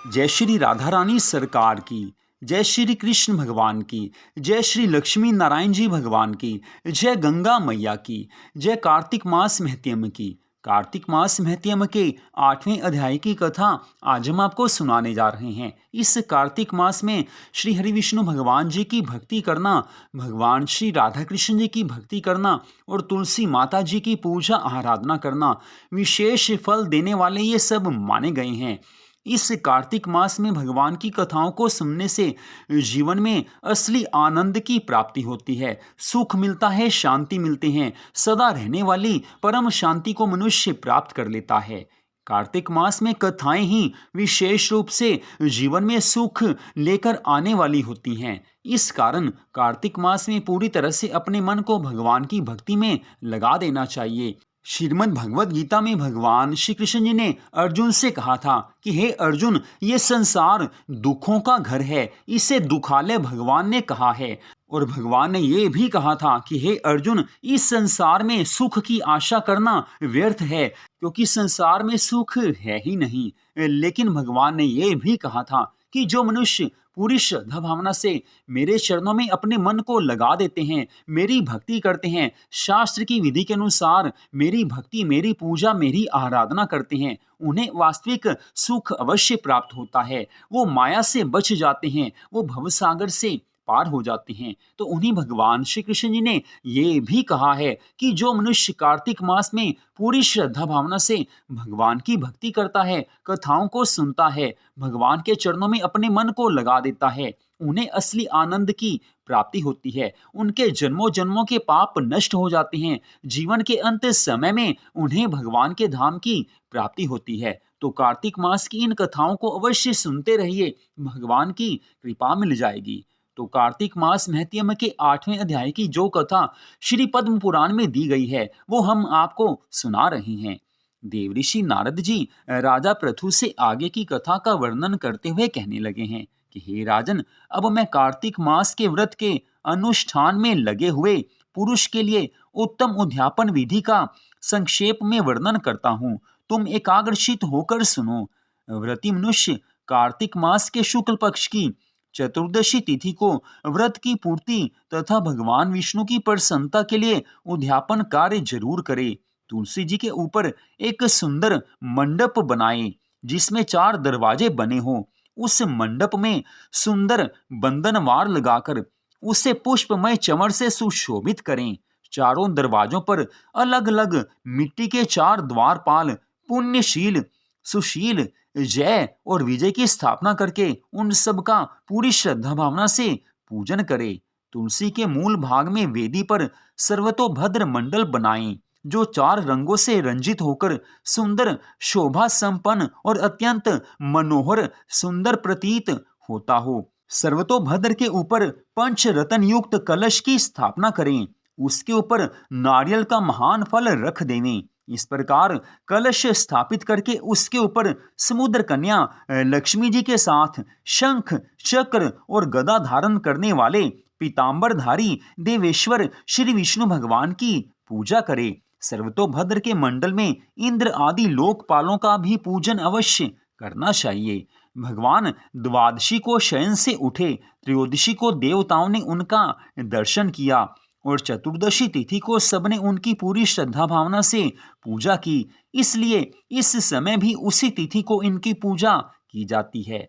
जय श्री राधा रानी सरकार की। जय श्री कृष्ण भगवान की। जय श्री लक्ष्मी नारायण जी भगवान की। जय गंगा मैया की। जय कार्तिक मास महत्यम की। कार्तिक मास महत्यम के 8वें अध्याय की कथा आज हम आपको सुनाने जा रहे हैं। इस कार्तिक मास में श्री हरि विष्णु भगवान जी की भक्ति करना, भगवान श्री राधा कृष्ण जी की भक्ति करना और तुलसी माता जी की पूजा आराधना करना विशेष फल देने वाले ये सब माने गए हैं। इस कार्तिक मास में भगवान की कथाओं को सुनने से जीवन में असली आनंद की प्राप्ति होती है, सुख मिलता है, शांति मिलते हैं। सदा रहने वाली परम शांति को मनुष्य प्राप्त कर लेता है। कार्तिक मास में कथाएं ही विशेष रूप से जीवन में सुख लेकर आने वाली होती हैं। इस कारण कार्तिक मास में पूरी तरह से अपने मन को भगवान की भक्ति में लगा देना चाहिए। श्रीमद् भगवत गीता में भगवान श्री कृष्ण जी ने अर्जुन से कहा था कि हे अर्जुन, ये संसार दुखों का घर है, इसे दुखालय भगवान ने कहा है। और भगवान ने ये भी कहा था कि हे अर्जुन, इस संसार में सुख की आशा करना व्यर्थ है, क्योंकि संसार में सुख है ही नहीं। लेकिन भगवान ने ये भी कहा था कि जो मनुष्य पूरी श्रद्धा भावना से मेरे चरणों में अपने मन को लगा देते हैं, मेरी भक्ति करते हैं, शास्त्र की विधि के अनुसार मेरी भक्ति, मेरी पूजा, मेरी आराधना करते हैं, उन्हें वास्तविक सुख अवश्य प्राप्त होता है। वो माया से बच जाते हैं, वो भवसागर से पार हो जाते हैं। तो उन्हीं भगवान श्री कृष्ण जी ने ये भी कहा है कि जो मनुष्य कार्तिक मास में पूरी श्रद्धा भावना से भगवान की भक्ति करता है, कथाओं को सुनता है, भगवान के चरणों में अपने मन को लगा देता है, उन्हें असली आनंद की प्राप्ति होती है। उनके जन्मों जन्मों के पाप नष्ट हो जाते हैं। जीवन के अंत समय में उन्हें भगवान के धाम की प्राप्ति होती है। तो कार्तिक मास की इन कथाओं को अवश्य सुनते रहिए, भगवान की कृपा मिल जाएगी। तो कार्तिक मास महत्यम के 8वें अध्याय की जो कथा श्री पद्म पुराण में दी गई है, वो हम आपको सुना रहे हैं। देवऋषि नारद जी राजा पृथु से आगे की कथा का वर्णन करते हुए कहने लगे हैं कि हे राजन, अब मैं कार्तिक मास के व्रत के अनुष्ठान में लगे हुए पुरुष के लिए उत्तम उद्यापन विधि का संक्षेप में वर्णन करता हूँ। तुम एकाग्रचित होकर सुनो। व्रती मनुष्य कार्तिक मास के शुक्ल पक्ष की चतुर्दशी तिथि को व्रत की पूर्ति तथा भगवान विष्णु की प्रसन्नता के लिए उद्यापन कार्य जरूर करे। तुलसी जी के ऊपर एक सुंदर मंडप बनाए जिसमें 4 दरवाजे बने हों। उस मंडप में सुंदर बंधनवार लगाकर उसे पुष्पमय चमर से सुशोभित करें। चारों दरवाजों पर अलग अलग मिट्टी के 4 द्वारपाल पुण्यशील, सुशील, जय और विजय की स्थापना करके उन सब का पूरी श्रद्धा भावना से पूजन करे। तुलसी के मूल भाग में वेदी पर सर्वतोभद्र मंडल बनाएं जो 4 रंगों से रंजित होकर सुंदर, शोभा संपन्न और अत्यंत मनोहर सुंदर प्रतीत होता हो। सर्वतोभद्र के ऊपर पंच रत्न युक्त कलश की स्थापना करें। उसके ऊपर नारियल का महान फल रख देवें। इस प्रकार कलश स्थापित करके उसके ऊपर समुद्र कन्या लक्ष्मी जी के साथ शंख, चक्र और गदा धारण करने वाले पीतांबरधारी देवेश्वर श्री विष्णु भगवान की पूजा करे। सर्वतोभद्र के मंडल में इंद्र आदि लोकपालों का भी पूजन अवश्य करना चाहिए। भगवान द्वादशी को शयन से उठे, त्रयोदशी को देवताओं ने उनका दर्शन किया और चतुर्दशी तिथि को सबने उनकी पूरी श्रद्धा भावना से पूजा की। इसलिए इस समय भी उसी तिथि को इनकी पूजा की जाती है।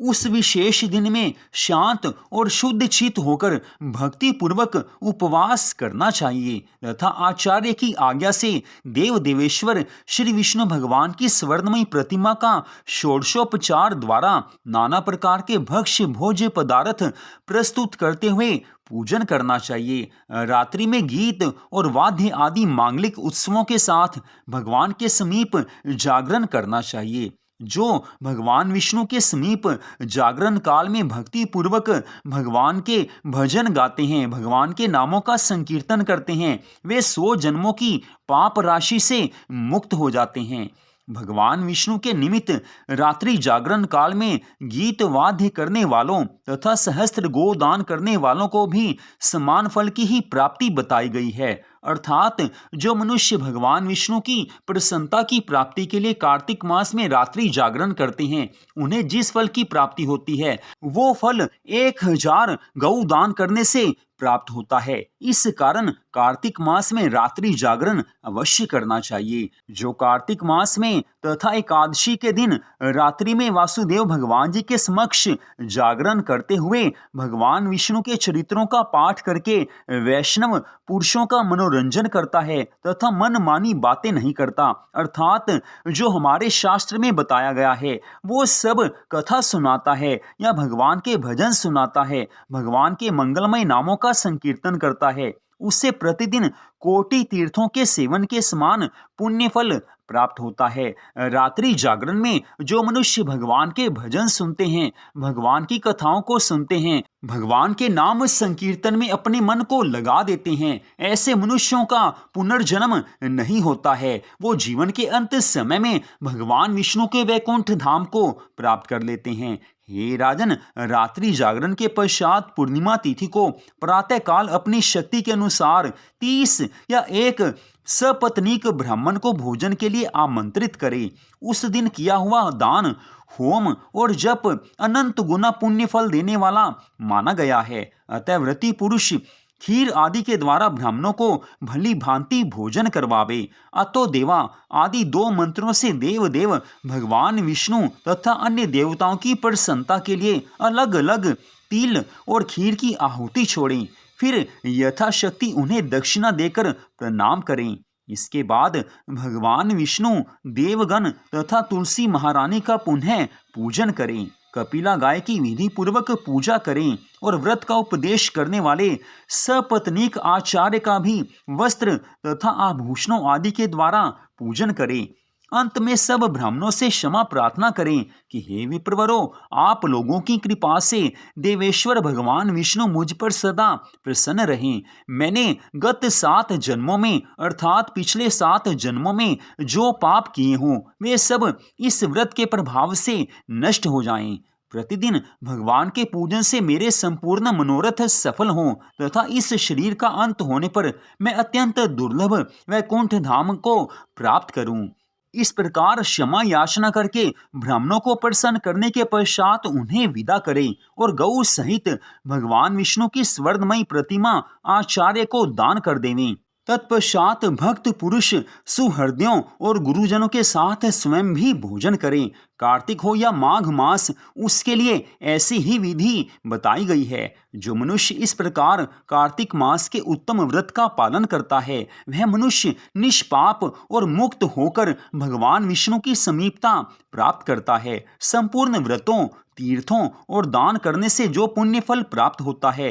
उस विशेष दिन में शांत और शुद्ध चित्त होकर भक्ति पूर्वक उपवास करना चाहिए तथा आचार्य की आज्ञा से देव देवेश्वर श्री विष्णु भगवान की स्वर्णमयी प्रतिमा का षोडशोपचार द्वारा नाना प्रकार के भक्ष्य भोज्य पदार्थ प्रस्तुत करते हुए पूजन करना चाहिए। रात्रि में गीत और वाद्य आदि मांगलिक उत्सवों के साथ भगवान के समीप जागरण करना चाहिए। जो भगवान विष्णु के समीप जागरण काल में भक्ति पूर्वक भगवान के भजन गाते हैं, भगवान के नामों का संकीर्तन करते हैं, वे 100 जन्मों की पाप राशि से मुक्त हो जाते हैं। भगवान विष्णु के निमित्त रात्रि जागरण काल में गीत वाद्य करने वालों तथा सहस्त्र गोदान करने वालों को भी समान फल की ही प्राप्ति बताई गई है। अर्थात जो मनुष्य भगवान विष्णु की प्रसन्नता की प्राप्ति के लिए कार्तिक मास में रात्रि जागरण करते हैं, उन्हें जिस फल की प्राप्ति होती है वो फल 1000 गौ दान करने से प्राप्त होता है। इस कारण कार्तिक मास में रात्रि जागरण अवश्य करना चाहिए। जो कार्तिक मास में तथा एकादशी के दिन रात्रि में वासुदेव भगवान जी के समक्ष जागरण करते हुए भगवान विष्णु के चरित्रों का पाठ करके वैष्णव पुरुषों का मनोरंजन करता है तथा मनमानी बातें नहीं करता, अर्थात जो हमारे शास्त्र में बताया गया है वो सब कथा सुनाता है या भगवान के भजन सुनाता है, भगवान के मंगलमय नामों का संकीर्तन करता है, उससे प्रतिदिन कोटि तीर्थों के सेवन के समान पुण्य फल प्राप्त होता है। रात्रि जागरण में जो मनुष्य भगवान के भजन सुनते हैं, भगवान की कथाओं को सुनते हैं, भगवान के नाम संकीर्तन में अपने मन को लगा देते हैं, ऐसे मनुष्यों का पुनर्जन्म नहीं होता है। वो जीवन के अंत समय में भगवान विष्णु के वैकुंठ धाम को प्राप्त कर लेते हैं। हे राजन, रात्रि जागरण के पश्चात पूर्णिमा तिथि को प्रातः काल अपनी शक्ति के अनुसार 30 या एक सपत्नीक ब्राह्मण को भोजन के लिए आमंत्रित करें। उस दिन किया हुआ दान, होम और जप अनंत गुना पुण्य फल देने वाला माना गया है। अतः व्रती पुरुष खीर आदि के द्वारा ब्राह्मणों को भली भांति भोजन करवावे। अतो देवा आदि 2 मंत्रों से देव देव भगवान विष्णु तथा अन्य देवताओं की प्रसन्नता के लिए अलग अलग तिल और खीर की आहुति छोड़ें। फिर यथाशक्ति उन्हें दक्षिणा देकर प्रणाम करें। इसके बाद भगवान विष्णु, देवगण तथा तुलसी महारानी का पुनः पूजन करें। कपिला गाय की विधि पूर्वक पूजा करें और व्रत का उपदेश करने वाले सपत्नीक आचार्य का भी वस्त्र तथा आभूषणों आदि के द्वारा पूजन करें। अंत में सब ब्राह्मणों से क्षमा प्रार्थना करें कि हे विप्रवरो, आप लोगों की कृपा से देवेश्वर भगवान विष्णु मुझ पर सदा प्रसन्न रहें। मैंने गत 7 जन्मों में अर्थात पिछले 7 जन्मों में जो पाप किए हों वे सब इस व्रत के प्रभाव से नष्ट हो जाएं। प्रतिदिन भगवान के पूजन से मेरे संपूर्ण मनोरथ सफल हों तथा इस शरीर का अंत होने पर मैं अत्यंत दुर्लभ वैकुंठ धाम को प्राप्त करूं। इस प्रकार क्षमा याचना करके ब्राह्मणों को प्रसन्न करने के पश्चात उन्हें विदा करें और गौ सहित भगवान विष्णु की स्वर्णमयी प्रतिमा आचार्य को दान कर देवें। तत्पश्चात भक्त पुरुष सुहृदयों और गुरुजनों के साथ स्वयं भी भोजन करें। कार्तिक हो या माघ मास, उसके लिए ऐसी ही विधि बताई गई है। जो मनुष्य इस प्रकार कार्तिक मास के उत्तम व्रत का पालन करता है वह मनुष्य निष्पाप और मुक्त होकर भगवान विष्णु की समीपता प्राप्त करता है। संपूर्ण व्रतों, तीर्थों और दान करने से जो पुण्य फल प्राप्त होता है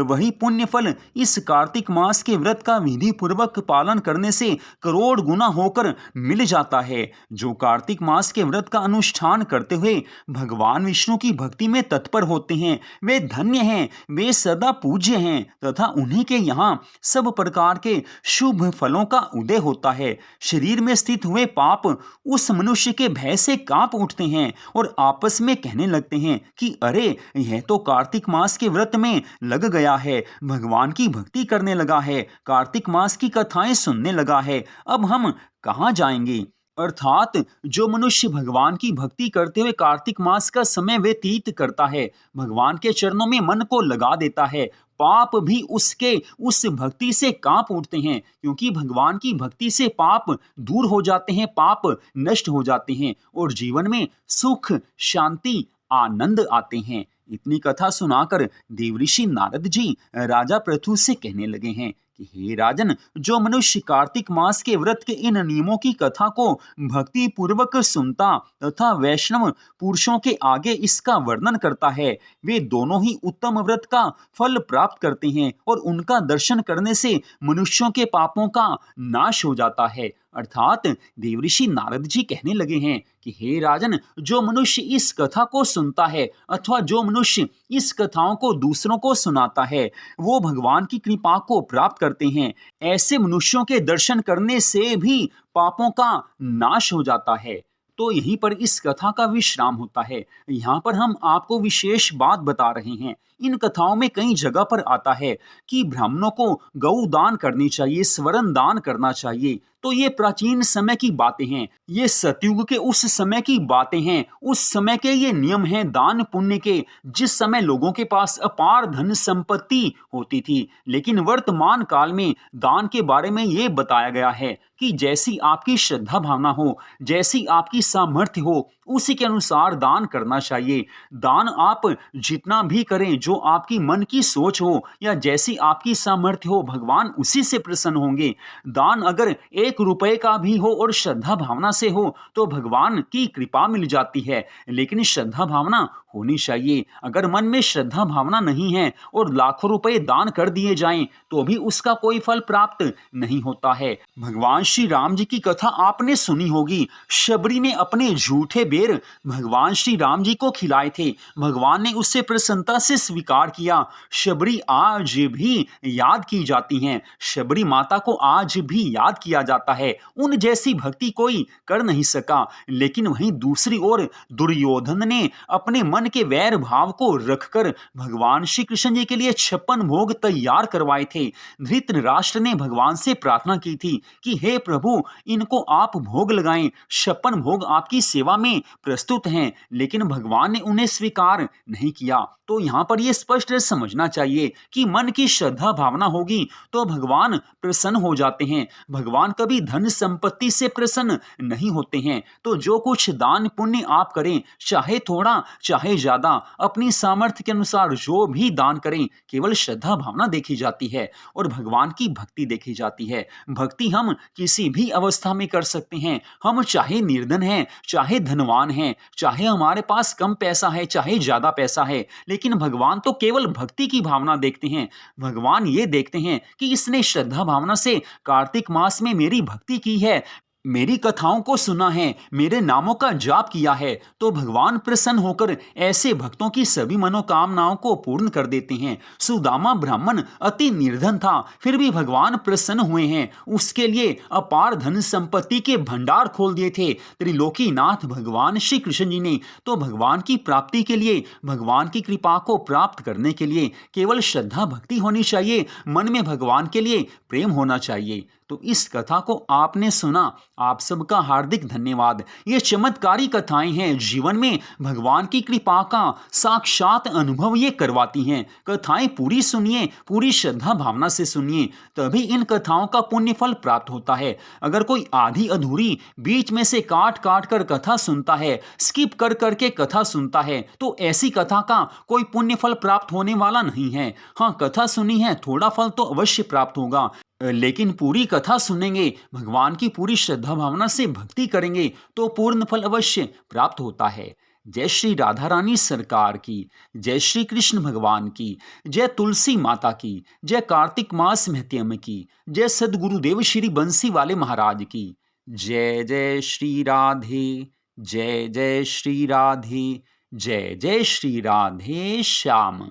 वही पुण्य फल इस कार्तिक मास के व्रत का विधि पूर्वक पालन करने से करोड़ गुना होकर मिल जाता है। जो कार्तिक मास के व्रत का अनुष्ठान करते हुए भगवान विष्णु की भक्ति में तत्पर होते हैं वे धन्य हैं, वे सदा पूज्य हैं तथा उन्हीं के यहाँ सब प्रकार के शुभ फलों का उदय होता है। शरीर में स्थित हुए पाप उस मनुष्य के भय से कांप उठते हैं और आपस में कहने लगते हैं कि अरे, यह तो कार्तिक मास के व्रत में लग गया है, भगवान की भक्ति करने लगा है, कार्तिक मास की कथाएं सुनने लगा है, अब हम कहां जाएंगे। अर्थात जो मनुष्य भगवान की भक्ति करते हुए कार्तिक मास का समय व्यतीत करता है, भगवान के चरणों में मन को लगा देता है, पाप भी उसके उस भक्ति से कांप उठते हैं, क्योंकि भगवान की भक्ति से पाप दूर हो जाते हैं, पाप नष्ट हो जाते हैं और जीवन में सुख, शांति, आनंद आते हैं। इतनी कथा सुनाकर देवऋषि नारद जी राजा पृथु से कहने लगे हैं कि हे राजन, जो मनुष्य कार्तिक मास के व्रत के इन नियमों की कथा को भक्ति पूर्वक सुनता तथा वैष्णव पुरुषों के आगे इसका वर्णन करता है वे दोनों ही उत्तम व्रत का फल प्राप्त करते हैं और उनका दर्शन करने से मनुष्यों के पापों का नाश हो जाता है। अर्थात देवऋषि नारद जी कहने लगे हैं कि हे राजन, जो मनुष्य इस कथा को सुनता है अथवा जो मनुष्य इस कथाओं को दूसरों को सुनाता है वो भगवान की कृपा को प्राप्त करते हैं। ऐसे मनुष्यों के दर्शन करने से भी पापों का नाश हो जाता है। तो यहीं पर इस कथा का विश्राम होता है। यहाँ पर हम आपको विशेष बात बता रहे हैं। इन कथाओं में कई जगह पर आता है कि ब्राह्मणों को गौ दान करनी चाहिए, स्वर्ण दान करना चाहिए। तो ये प्राचीन समय की बातें हैं, ये सतयुग के उस समय की बातें हैं, उस समय के ये नियम हैं दान पुण्य के, जिस समय लोगों के पास अपार धन संपत्ति होती थी। लेकिन वर्तमान काल में दान के बारे में ये बताया गया है कि जैसी आपकी श्रद्धा भावना हो, जैसी आपकी सामर्थ्य हो, उसी के अनुसार दान करना चाहिए। दान आप जितना भी करें, जो आपकी मन की सोच हो या जैसी आपकी सामर्थ्य हो, भगवान उसी से प्रसन्न होंगे। दान अगर 1 रुपए का भी हो और श्रद्धा भावना से हो तो भगवान की कृपा मिल जाती है। लेकिन श्रद्धा भावना होनी चाहिए। अगर मन में श्रद्धा भावना नहीं है और लाखों रुपए दान कर दिए जाएं तो भी उसका कोई फल प्राप्त नहीं होता है। भगवान श्री राम जी की कथा आपने सुनी होगी। शबरी ने अपने झूठे बेर भगवान श्री राम जी को खिलाए थे। भगवान ने उससे प्रसन्नता से स्वीकार किया। शबरी आज भी याद की जाती हैं। शबरी माता को आज भी याद किया जाता है। उन जैसी भक्ति कोई कर नहीं सका। लेकिन वहीं दूसरी ओर दुर्योधन ने अपने मन के वैर भाव को रखकर भगवान श्री कृष्ण जी के लिए 56 भोग तैयार करवाए थे। धृतराष्ट्र ने भगवान से प्रार्थना की थी कि हे प्रभु, इनको आप भोग लगाएं, 56 भोग आपकी सेवा में प्रस्तुत हैं। लेकिन भगवान ने उन्हें स्वीकार नहीं किया। तो यहाँ पर यह स्पष्ट समझना चाहिए कि मन की श्रद्धा भावना होगी तो भगवान प्रसन्न हो जाते हैं। भगवान कभी धन संपत्ति से प्रसन्न नहीं होते हैं। तो जो कुछ दान पुण्य आप करें, चाहे थोड़ा चाहे ज्यादा, अपनी सामर्थ्य के अनुसार जो भी दान करें, केवल श्रद्धा भावना देखी जाती है और भगवान की भक्ति देखी जाती है। भक्ति हम किसी भी अवस्था में कर सकते हैं। हम चाहे निर्धन हैं, चाहे धनवान हैं, चाहे हमारे पास कम पैसा है, चाहे ज्यादा पैसा है, लेकिन भगवान तो केवल भक्ति की भावना देखते हैं। भगवान ये देखते हैं कि इसने श्रद्धा भावना से कार्तिक मास में मेरी भक्ति की है, मेरी कथाओं को सुना है, मेरे नामों का जाप किया है, तो भगवान प्रसन्न होकर ऐसे भक्तों की सभी मनोकामनाओं को पूर्ण कर देते हैं। सुदामा ब्राह्मण अति निर्धन था, फिर भी भगवान प्रसन्न हुए हैं। उसके लिए अपार धन संपत्ति के भंडार खोल दिए थे त्रिलोकीनाथ भगवान श्री कृष्ण जी ने। तो भगवान की प्राप्ति के लिए, भगवान की कृपा को प्राप्त करने के लिए केवल श्रद्धा भक्ति होनी चाहिए, मन में भगवान के लिए प्रेम होना चाहिए। तो इस कथा को आपने सुना, आप सबका हार्दिक धन्यवाद। ये चमत्कारी कथाएं हैं, जीवन में भगवान की कृपा का साक्षात अनुभव ये करवाती हैं। कथाएं पूरी सुनिए, पूरी श्रद्धा भावना से सुनिए, तभी इन कथाओं का पुण्य फल प्राप्त होता है। अगर कोई आधी अधूरी बीच में से काट काट कर कथा सुनता है, स्किप कर करके कथा सुनता है, तो ऐसी कथा का कोई पुण्य फल प्राप्त होने वाला नहीं है। हाँ, कथा सुनी है, थोड़ा फल तो अवश्य प्राप्त होगा, लेकिन पूरी कथा सुनेंगे, भगवान की पूरी श्रद्धा भावना से भक्ति करेंगे तो पूर्ण फल अवश्य प्राप्त होता है। जय श्री राधा रानी सरकार की, जय श्री कृष्ण भगवान की, जय तुलसी माता की, जय कार्तिक मास महत्यम की, जय सदगुरुदेव श्री बंसी वाले महाराज की। जय जय श्री राधे, जय जय श्री राधे, जय जय श्री राधे श्याम।